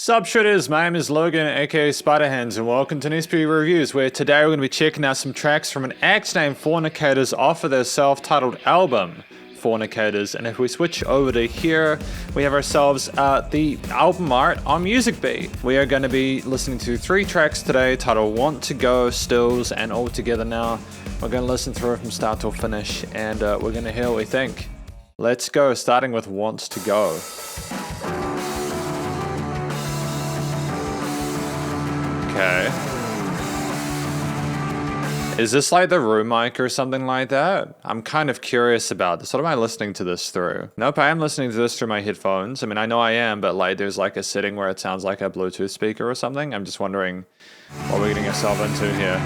Sup Shredders, my name is Logan, aka Spiderhands, and welcome to SP Reviews, where today we're going to be checking out some tracks from an act named Fornicators off of their self-titled album, Fornicators. And if we switch over to here, we have ourselves the album art on Music Beat. We are going to be listening to 3 tracks today, titled Want to Go, Stills, and All Together Now. We're going to listen through it from start till finish, and we're going to hear what we think. Let's go, starting with Want to Go. Okay. Is this like the room mic or something like that? I'm kind of curious about this. What am I listening to this through? Nope, I am listening to this through my headphones. I mean, I know I am, but like there's like a setting where it sounds like a Bluetooth speaker or something. I'm just wondering what we're getting ourselves into here.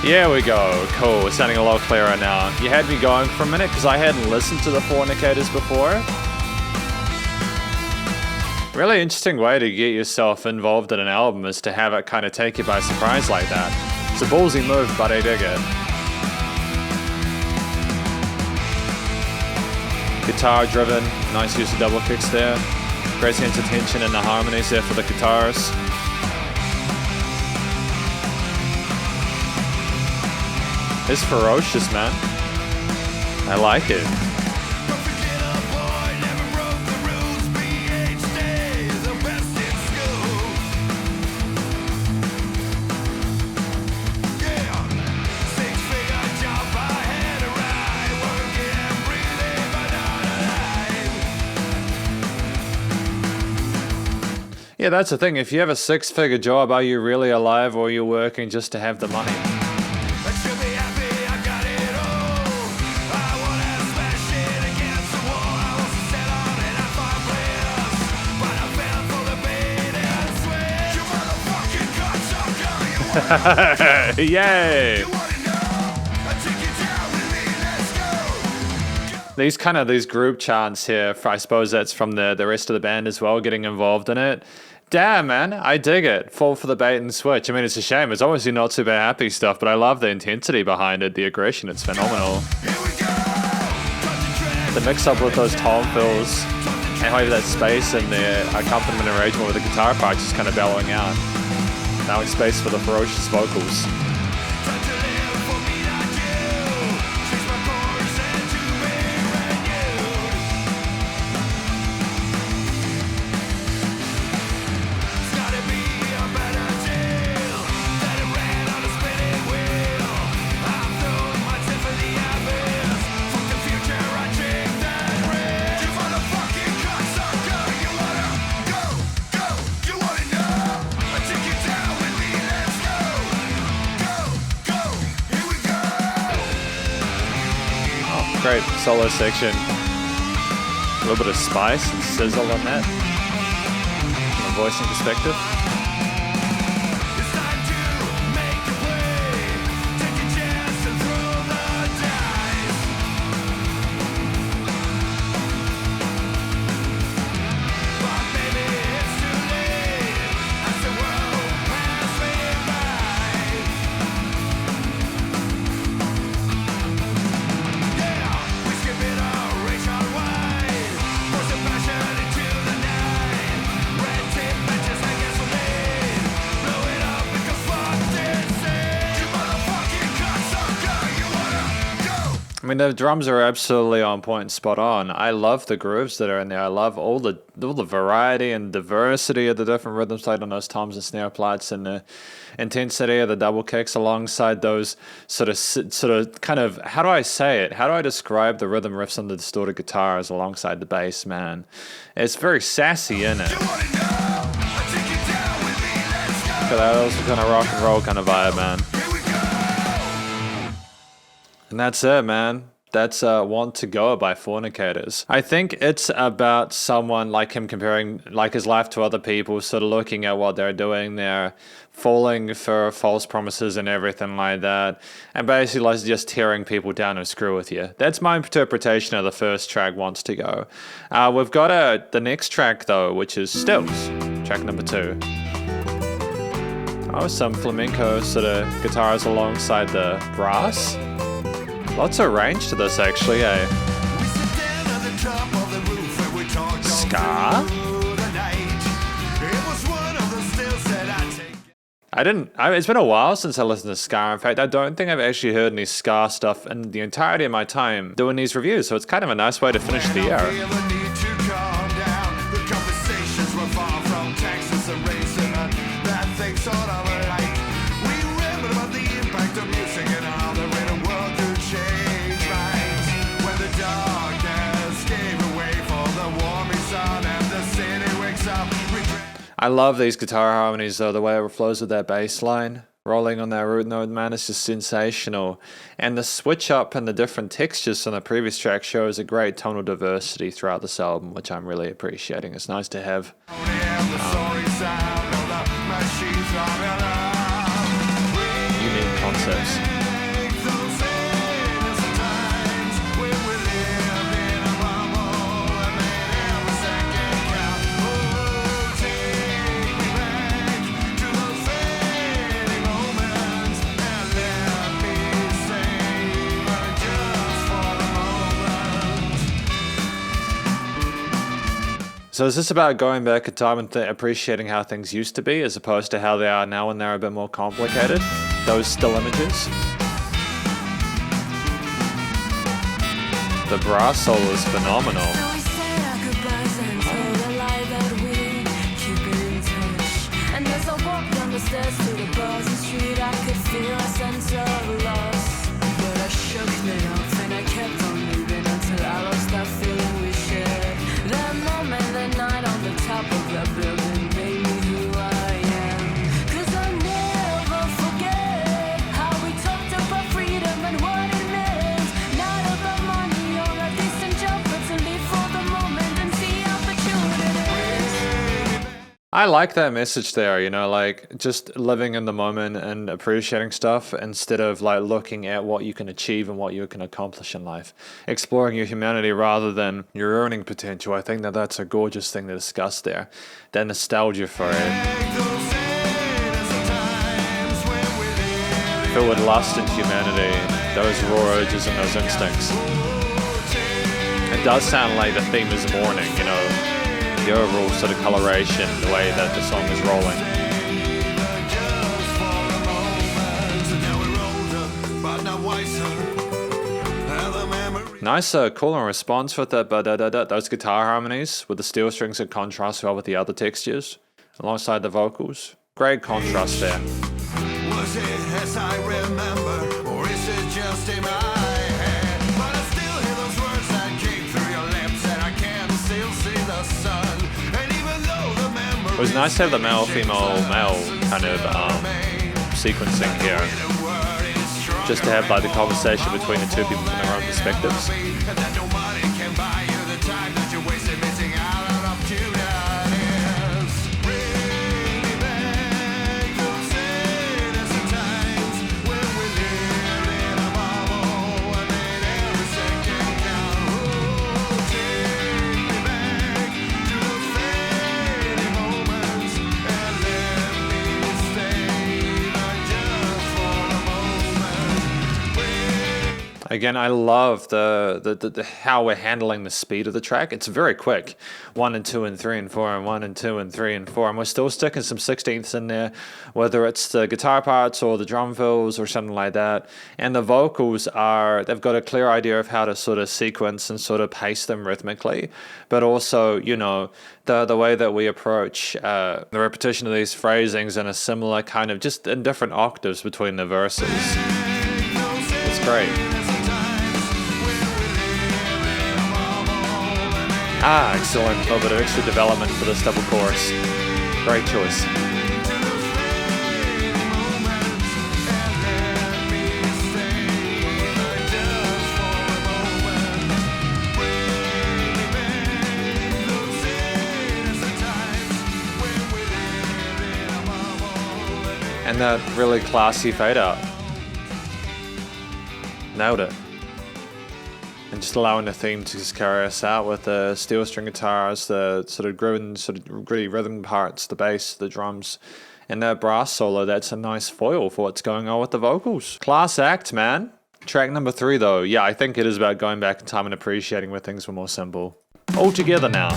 Here we go. Cool. It's sounding a lot clearer now. You had me going for a minute because I hadn't listened to the Fornicators before. Really interesting way to get yourself involved in an album is to have it kind of take you by surprise like that. It's a ballsy move, but I dig it. Guitar driven, nice use of double kicks there. Great sense of tension in the harmonies there for the guitars. It's ferocious, man. I like it. Yeah, that's the thing. If you have a 6-figure job, are you really alive or are you working just to have the money? Yay! These group chants here, I suppose that's from the rest of the band as well, getting involved in it. Damn, man, I dig it. Fall for the bait and switch. I mean, it's a shame. It's obviously not super happy stuff, but I love the intensity behind it, the aggression. It's phenomenal. The mix-up with those tom fills and how you have that space and the accompaniment arrangement with the guitar part just kind of bellowing out. Now it's space for the ferocious vocals. Great solo section. A little bit of spice and sizzle on that from a voicing perspective. I mean, the drums are absolutely on point and spot on. I love the grooves that are in there. I love all the variety and diversity of the different rhythms played on those toms and snare plates, and the intensity of the double kicks alongside those sort of kind of, how do I say it? How do I describe the rhythm riffs on the distorted guitars alongside the bass, man? It's very sassy, isn't it? Look at that, also kind of rock and roll kind of vibe, man. And that's it, man. That's Want to Go by Fornicators. I think it's about someone like him comparing like his life to other people, sort of looking at what they're doing there, falling for false promises and everything like that, and basically like just tearing people down and screw with you. That's my interpretation of the first track, Wants to Go. We've got the next track though, which is Stills, track number 2. Oh, some flamenco sort of guitars alongside the brass. Lots of range to this actually, eh? Ska? It's been a while since I listened to ska. In fact, I don't think I've actually heard any ska stuff in the entirety of my time doing these reviews, so it's kind of a nice way to finish the year. I love these guitar harmonies though, the way it flows with that bass line rolling on that root note, man, it's just sensational. And the switch up and the different textures from the previous track shows a great tonal diversity throughout this album, which I'm really appreciating. It's nice to have unique concepts. So is this about going back in time and appreciating how things used to be as opposed to how they are now when they're a bit more complicated? Those still images? The brass solo is phenomenal. I like that message there, you know, like just living in the moment and appreciating stuff instead of like looking at what you can achieve and what you can accomplish in life. Exploring your humanity rather than your earning potential. I think that that's a gorgeous thing to discuss there. That nostalgia for it. Filled with lust and humanity, those raw urges and those instincts. It does sound like the theme is mourning, you know. The overall sort of coloration, the way that the song is rolling. Nice call and response with those guitar harmonies with the steel strings that contrast well with the other textures alongside the vocals. Great contrast there. Was it as I remember, or is it just in my head? But I still hear those words that came through your lips, and I can still see the sun. It was nice to have the male-female male kind of sequencing here. Just to have like the conversation between the two people from their own perspectives. Again, I love the how we're handling the speed of the track. It's very quick. 1 and 2 and 3 and 4 and 1 and 2 and 3 and 4. And we're still sticking some 16ths in there, whether it's the guitar parts or the drum fills or something like that. And the vocals they've got a clear idea of how to sort of sequence and sort of pace them rhythmically. But also, you know, the way that we approach the repetition of these phrasings in a similar kind of just in different octaves between the verses. It's great. Excellent. A little bit of extra development for this double chorus. Great choice. And that really classy fade out. Nailed it. And just allowing the theme to just carry us out with the steel string guitars, the sort of gritty rhythm parts, the bass, the drums, and that brass solo. That's a nice foil for what's going on with the vocals. Class act, man. Track number 3, though. Yeah, I think it is about going back in time and appreciating where things were more simple. All together now.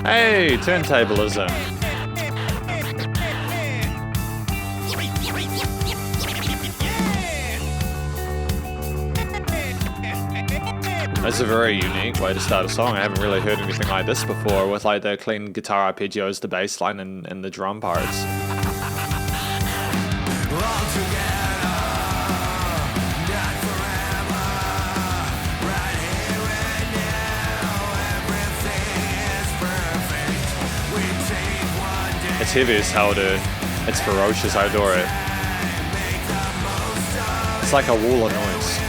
Hey, turntablism. That's a very unique way to start a song. I haven't really heard anything like this before, with like the clean guitar arpeggios, the bass line, and the drum parts. It's heavy as hell, dude. It's ferocious, I adore it. It's like a wall of noise.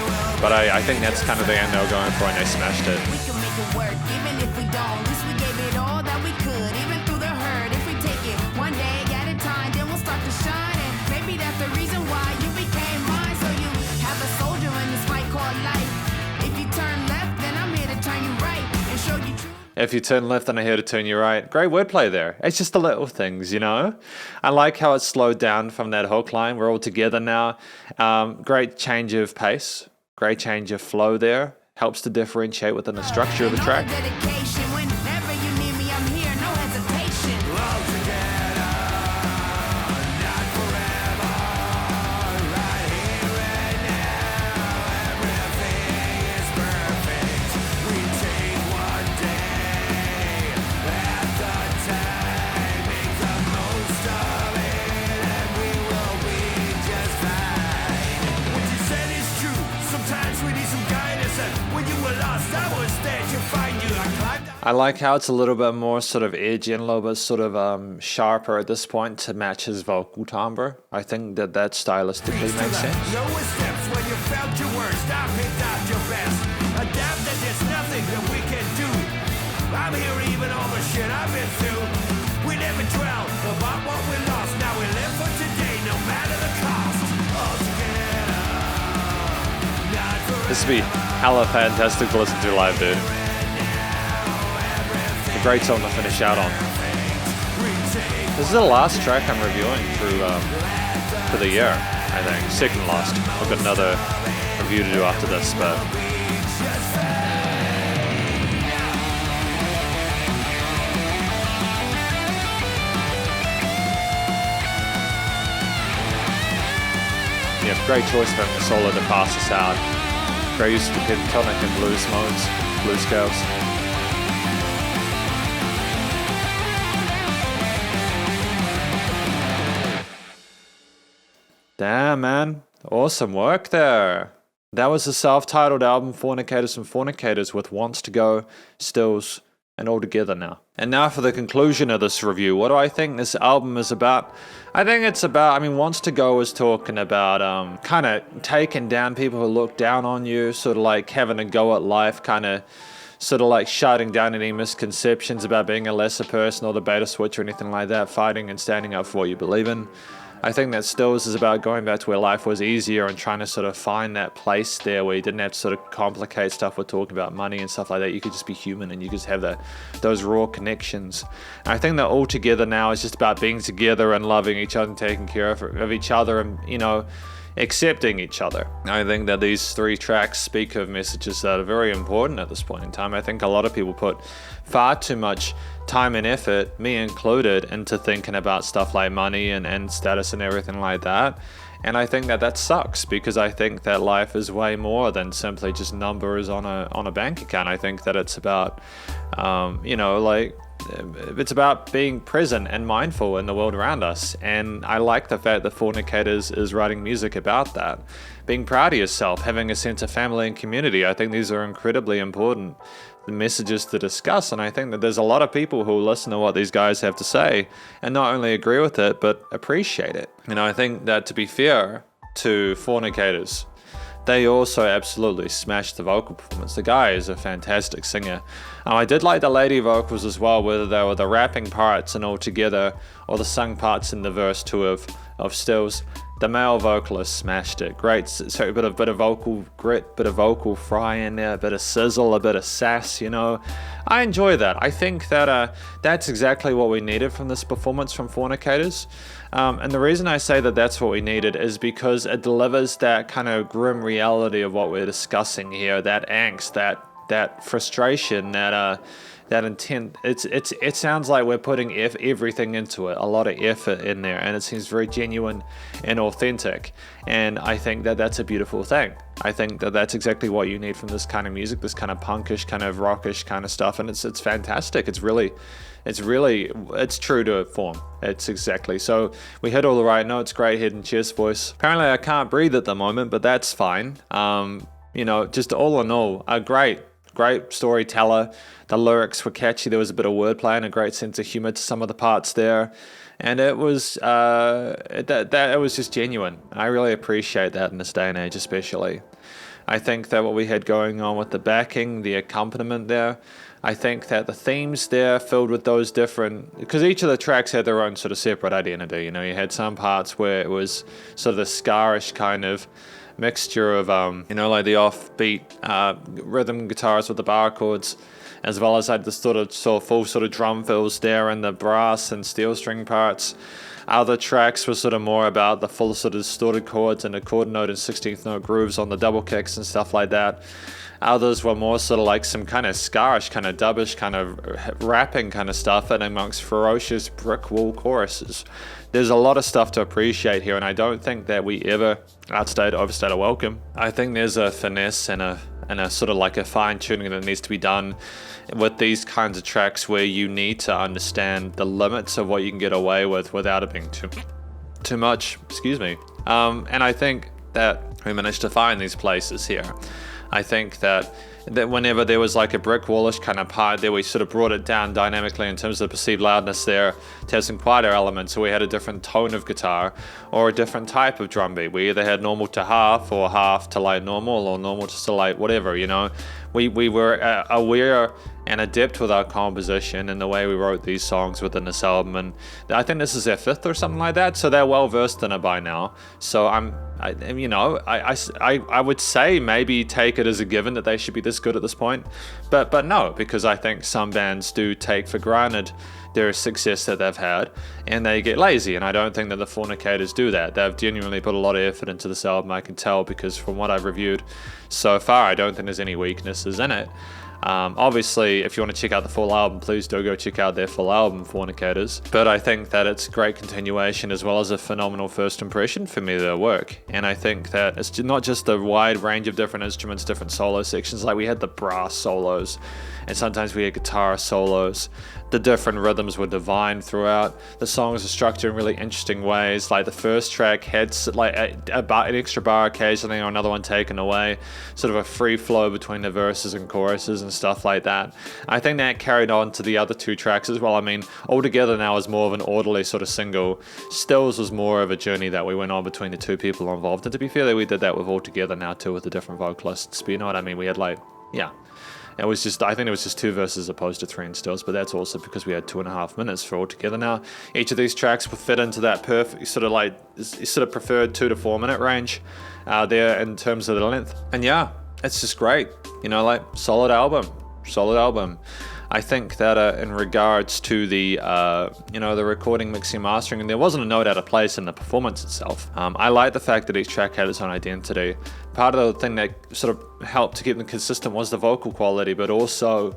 But I think that's kind of the end they were going for, and they smashed it. We can make it work, even if we don't. At least we gave it all that we could, even through the hurt. If we take it one day at a time, then we'll start to shine. And maybe that's the reason why you became mine. So you have a soldier in this fight called life. If you turn left, then I'm here to turn you right and show you true. If you turn left, then I hear to turn you right. Great wordplay there. It's just the little things, you know? I like how it's slowed down from that hook line. We're all together now. Great change of pace. Great change of flow there. Helps to differentiate within the structure of the track. Dedication. Whenever you need me, I'm here, no hesitation. All together, not forever. Right here, right now, everything is perfect. We take one day at a time, make the most of it, and we will be just fine. What you said is true. Sometimes we need some guidance, and when you were lost, I was there to find you. I climbed up. I like how it's a little bit more sort of edgy and a little bit sort of sharper at this point to match his vocal timbre. I think that stylistically makes sense. Lowest steps when you felt your worst. I picked out your best. Adapt that there's nothing that we can do. I'm here even all the shit I've been through. We never dwell about what we lost. Now we live for today, no matter the cost. All together, not forever. This would be hella fantastic to listen to live, dude. A great song to finish out on. This is the last track I'm reviewing for the year, I think. Second last. I've got another review to do after this, but yeah, great choice of having a solo to pass us out. Great use of the pentatonic and blues modes, blues scales. Damn, man. Awesome work there. That was the self-titled album Fornicators and Fornicators with Wants to Go, Stills, and All Together Now. And now for the conclusion of this review. What do I think this album is about? I think it's about, Wants to Go is talking about kind of taking down people who look down on you, sort of like having a go at life, kind of sort of like shutting down any misconceptions about being a lesser person or the beta switch or anything like that, fighting and standing up for what you believe in. I think that Stills is about going back to where life was easier and trying to sort of find that place there where you didn't have to sort of complicate stuff with talking about money and stuff like that. You could just be human and you could just have those raw connections. And I think that All Together Now is just about being together and loving each other and taking care of each other and, you know, accepting each other. I think that these three tracks speak of messages that are very important at this point in time. I think a lot of people put far too much time and effort, me included, into thinking about stuff like money and status and everything like that. And I think that sucks, because I think that life is way more than simply just numbers on a bank account. I think that it's about, it's about being present and mindful in the world around us. And I like the fact that Fornicators is writing music about that. Being proud of yourself, having a sense of family and community. I think these are incredibly important messages to discuss, and I think that there's a lot of people who listen to what these guys have to say and not only agree with it, but appreciate it. And I think that, to be fair to Fornicators, they also absolutely smashed the vocal performance. The guy is a fantastic singer. I did like the lady vocals as well, whether they were the rapping parts and All Together or the sung parts in the verse 2 of Stills. The male vocalist smashed it. Great, so a bit of vocal grit, bit of vocal fry in there, a bit of sizzle, a bit of sass, you know. I enjoy that. I think that that's exactly what we needed from this performance from Fornicators. And the reason I say that that's what we needed is because it delivers that kind of grim reality of what we're discussing here, that angst, that that frustration, that intent. It sounds like we're putting everything into it, a lot of effort in there, and it seems very genuine and authentic. And I think that that's a beautiful thing. I think that that's exactly what you need from this kind of music, this kind of punkish, kind of rockish kind of stuff, and it's fantastic. It's true to form. It's exactly. So we hit all the right notes, great head and chest voice. Apparently I can't breathe at the moment, but that's fine. Just all in all, a great storyteller. The lyrics were catchy. There was a bit of wordplay and a great sense of humor to some of the parts there, and it was it was just genuine. I really appreciate that in this day and age, especially. I think that what we had going on with the backing, the accompaniment there, I think that the themes there filled with those different, because each of the tracks had their own sort of separate identity. You had some parts where it was sort of the scarish kind of mixture of like the offbeat rhythm guitars with the bar chords, as well as had the sort of full sort of drum fills there and the brass and steel string parts. Other tracks were sort of more about the full sort of distorted chords and the chord note and 16th note grooves on the double kicks and stuff like that. Others were more sort of like some kind of scarish, kind of dubbish, kind of rapping kind of stuff, and amongst ferocious brick wall choruses. There's a lot of stuff to appreciate here, and I don't think that we ever overstayed a welcome. I think there's a finesse and a sort of like a fine tuning that needs to be done with these kinds of tracks, where you need to understand the limits of what you can get away with without it being too much. Excuse me. And I think that we managed to find these places here. I think that whenever there was like a brick wallish kind of part there, we sort of brought it down dynamically in terms of the perceived loudness there to have some quieter elements. So we had a different tone of guitar or a different type of drum beat. We either had normal to half or half to like normal or normal to like whatever, We were aware and adept with our composition and the way we wrote these songs within this album, and I think this is their 5th or something like that, so they're well versed in it by now. So I would say maybe take it as a given that they should be this good at this point, but no, because I think some bands do take for granted their success that they've had and they get lazy, and I don't think that the Fornicators do that. They've genuinely put a lot of effort into this album, I can tell, because from what I've reviewed so far, I don't think there's any weaknesses in it. Obviously, if you want to check out the full album, please do go check out their full album, Fornicators. But I think that it's great continuation as well as a phenomenal first impression for me, their work. And I think that it's not just the wide range of different instruments, different solo sections, like we had the brass solos, and sometimes we had guitar solos. The different rhythms were divine throughout. The songs are structured in really interesting ways. Like the first track had like an extra bar occasionally or another one taken away, sort of a free flow between the verses and choruses and stuff like that. I think that carried on to the other 2 tracks as well. I mean, Altogether Now is more of an orderly sort of single. Stills was more of a journey that we went on between the 2 people involved. And to be fair, we did that with Altogether Now too, with the different vocalists. But you know what I mean? We had I think it was just 2 verses opposed to 3 in Stills, but that's also because we had 2.5 minutes for Altogether Now. Each of these tracks will fit into that perfect sort of preferred 2 to 4 minute range there in terms of the length. And yeah, it's just great. Solid album. I think that in regards to the the recording, mixing, mastering, and there wasn't a note out of place in the performance itself. I like the fact that each track had its own identity. Part of the thing that sort of helped to keep them consistent was the vocal quality, but also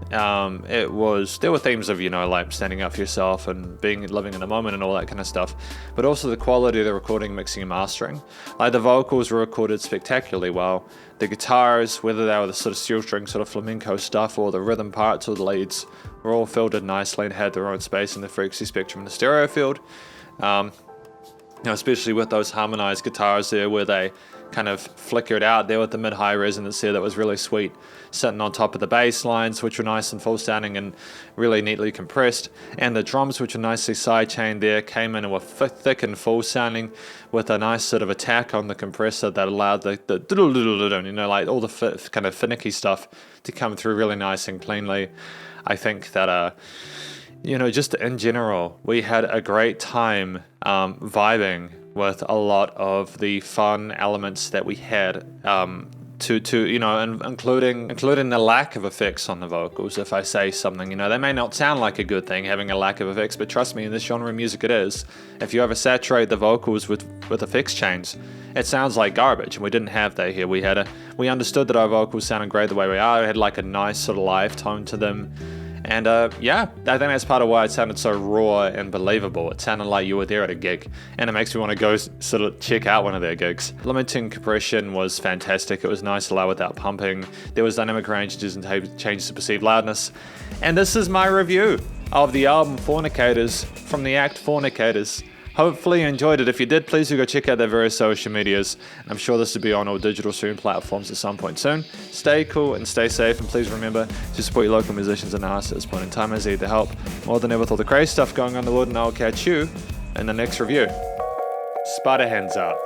there were themes of like standing up for yourself and living in the moment and all that kind of stuff, but also the quality of the recording, mixing, and mastering. Like the vocals were recorded spectacularly well. The guitars, whether they were the sort of steel string sort of flamenco stuff or the rhythm parts or the leads, were all filtered nicely and had their own space in the frequency spectrum in the stereo field. Especially with those harmonized guitars there where they kind of flickered out there with the mid-high resonance there, that was really sweet, sitting on top of the bass lines, which were nice and full sounding and really neatly compressed, and the drums, which were nicely side-chained there, came in and were thick and full sounding with a nice sort of attack on the compressor that allowed the like all the kind of finicky stuff to come through really nice and cleanly. I think that just in general, we had a great time vibing with a lot of the fun elements that we had to you know, including the lack of effects on the vocals. If I say something, you know, they may not sound like a good thing having a lack of effects, but trust me, in this genre of music it is. If you oversaturate the vocals with effects chains, it sounds like garbage, and we didn't have that here. We understood that our vocals sounded great the way we are. It had like a nice sort of live tone to them. And yeah, I think that's part of why it sounded so raw and believable. It sounded like you were there at a gig, and it makes me want to go sort of check out one of their gigs. Limiting compression was fantastic. It was nice to low without pumping. There was dynamic ranges and changes to perceived loudness. And this is my review of the album Fornicators from the act Fornicators. Hopefully you enjoyed it. If you did, please do go check out their various social medias. I'm sure this will be on all digital stream platforms at some point soon. Stay cool and stay safe, and please remember to support your local musicians and artists at this point in time, as they need the help more than ever with all the crazy stuff going on in the world, and I'll catch you in the next review. Spiderhands out.